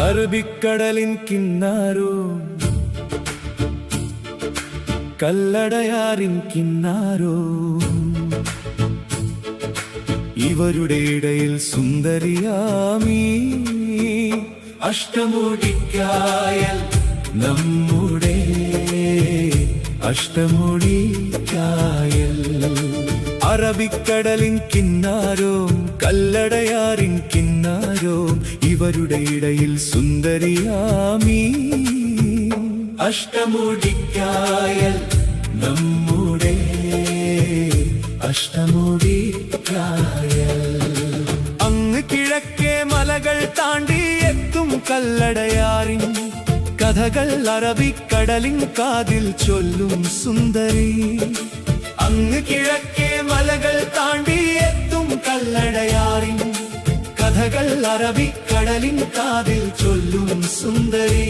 അറബിക്കടലിൻ കിന്നാരോ കല്ലടയാറിൻ കിന്നാരോ ഇവരുടെ ഇടയിൽ സുന്ദരിയാമീ അഷ്ടമുടിക്കായൽ നമ്മുടെ അഷ്ടമുടിക്കായൽ അറബിക്കടലിൻ കിന്നാരോ കല്ലടയാറിൻ കിന്നാരോ ഇവരുടെ ഇടയിൽ സുന്ദരിയാമീ അഷ്ടമുടിക്കായൽ നമ്മുടെ അഷ്ടമുടിക്കായൽ അങ്ങ് കിഴക്കേ മലകൾ താണ്ടി എത്തും കല്ലടയാറിൻ കഥകൾ അറബിക്കടലിൻ കാതിൽ ചൊല്ലും സുന്ദരി അങ്ങ് കിഴക്കേ മലകൾ താണ്ടി എത്തും കല്ലടയാറിൻ കഥകൾ അറബിക്കടലിൻ കാതിൽ ചൊല്ലും സുന്ദരി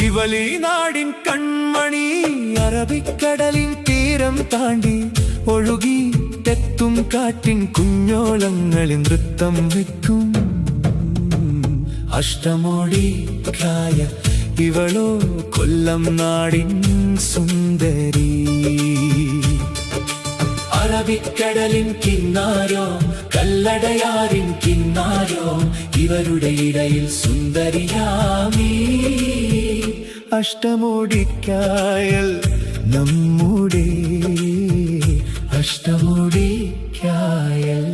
ഇവളീ നാടിൻ കൺമണി അറബിക്കടലിൻ തീരം താണ്ടി ഒഴുകി തെത്തും കാറ്റിൻ കുഞ്ഞോളങ്ങളിൽ നൃത്തം വയ്ക്കും അഷ്ടമുടിക്കായ ഇവളോ കൊല്ലം നാടിൻ സുന്ദരി അറബിക്കടലിൻ കിന്നാരോ കല്ലടയാറിൻ കിന്നാരോ ഇവരുടെ ഇടയിൽ സുന്ദരിയാമീ അഷ്ടമുടിക്കായൽ നമ്മുടെ അഷ്ടമുടിക്കായൽ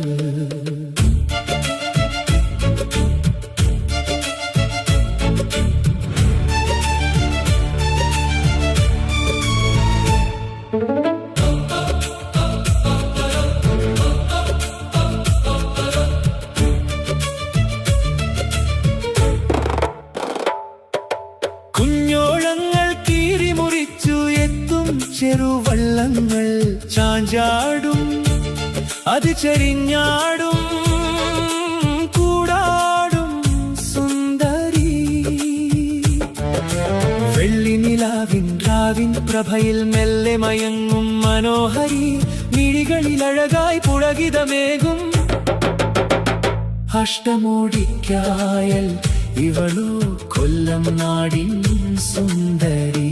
കുഞ്ഞോളങ്ങൾ കീറിമുറിച്ചു എത്തും ചെറുവള്ളങ്ങൾ ചാഞ്ചാടും അത് ചെരിഞ്ഞാടും കൂടാടും സുന്ദരി വെള്ളിനിലാവിൻ രാവിൻ പ്രഭയിൽ മെല്ലെ മയങ്ങും മനോഹരി മിഴികളിൽ അഴകായി പുളകിതമേകും അഷ്ടമുടിക്കായൽ ഇവളോ കൊല്ലം നാടിൻ സുന്ദരി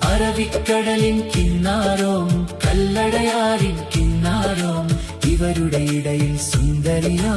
അറബിക്കടലിൻ കിന്നാരോം കല്ലടയാറിൻ കിന്നാരോം ഇവരുടെ ഇടയിൽ സുന്ദരിയാ